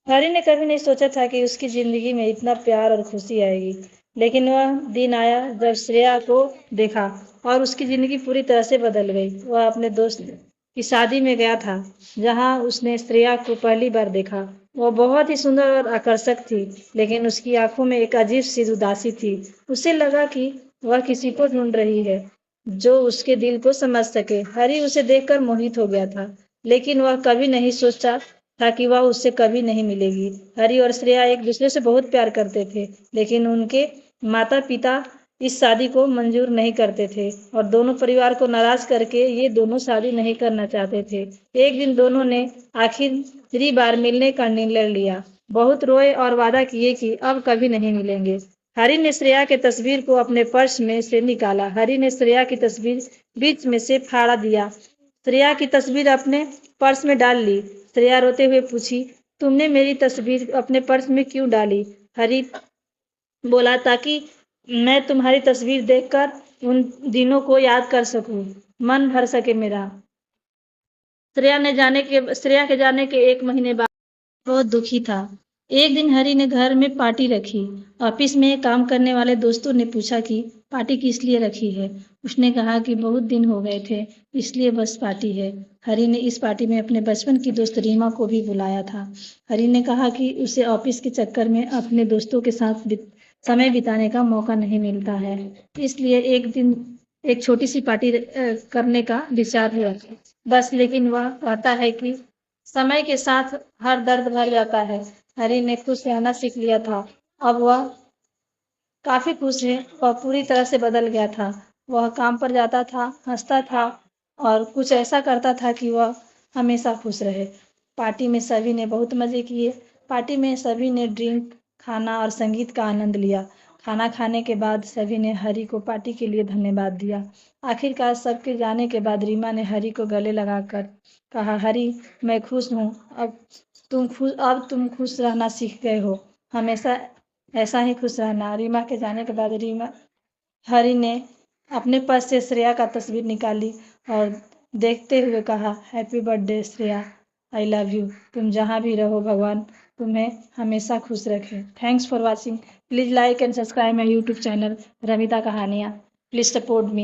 हरी ने कभी नहीं सोचा था कि उसकी जिंदगी में इतना प्यार और खुशी आएगी, लेकिन वह दिन आया जब श्रेया को देखा और उसकी जिंदगी पूरी तरह से बदल गई। वह अपने दोस्त की शादी में गया था, जहां उसने श्रेया को पहली बार देखा। वह बहुत ही सुंदर और आकर्षक थी, लेकिन उसकी आंखों में एक अजीब सी उदासी थी। उसे लगा कि वह किसी को ढूंढ रही है जो उसके दिल को समझ सके। हरी उसे देखकर मोहित हो गया था, लेकिन वह कभी नहीं सोचा था कि वह उससे कभी नहीं मिलेगी। हरी और श्रेया एक दूसरे से बहुत प्यार करते थे, लेकिन उनके माता पिता इस शादी को मंजूर नहीं करते थे और दोनों परिवार को नाराज करके ये दोनों शादी नहीं करना चाहते थे। एक दिन दोनों ने आखिरी बार मिलने का निर्णय लिया। बहुत रोए और वादा किए कि अब कभी नहीं मिलेंगे। हरी ने श्रेया के तस्वीर को अपने पर्स में से निकाला। हरी ने श्रेया की तस्वीर बीच में से फाड़ा दिया। श्रेया की तस्वीर अपने पर्स में डाल ली। श्रेया रोते हुए पूछी, तुमने मेरी तस्वीर अपने पर्स में क्यों डाली? हरी बोला, ताकि मैं तुम्हारी तस्वीर देखकर उन दिनों को याद कर सकूं, मन भर सके मेरा। श्रेया के जाने के 1 महीने बाद बहुत दुखी था। एक दिन हरी ने घर में पार्टी रखी। ऑफिस में काम करने वाले दोस्तों ने पूछा कि पार्टी किस लिए रखी है। उसने कहा कि बहुत दिन हो गए थे, इसलिए बस पार्टी है। हरी ने इस पार्टी में अपने बचपन की दोस्त रीमा को भी बुलाया था। हरी ने कहा कि उसे ऑफिस के चक्कर में अपने दोस्तों के साथ समय बिताने का मौका नहीं मिलता है, इसलिए एक दिन एक छोटी सी पार्टी करने का विचार हुआ बस। लेकिन वह कहता है कि समय के साथ हर दर्द भर जाता है। हरी ने खुश रहना सीख लिया था। अब वह काफी खुश है। वह पूरी तरह से बदल गया था। वह काम पर जाता था, हंसता था और कुछ ऐसा करता था कि वह हमेशा खुश रहे। पार्टी में सभी ने बहुत मजे किए। पार्टी में सभी ने ड्रिंक, खाना और संगीत का आनंद लिया। खाना खाने के बाद सभी ने हरी को पार्टी के लिए धन्यवाद दिया। आखिरकार सबके जाने के बाद रीमा ने हरी को गले लगाकर कहा, हरी, मैं खुश हूँ। अब तुम खुश रहना सीख गए हो। हमेशा ऐसा ही खुश रहना। रीमा के जाने के बाद हरी ने अपने पर्स से श्रेया का तस्वीर निकाली और देखते हुए कहा, happy birthday Shreya, I love you. तुम जहाँ भी रहो, भगवान तुम्हें हमेशा खुश रखे। Thanks for watching. Please like and subscribe my YouTube channel Ramita कहानियाँ। Please support me.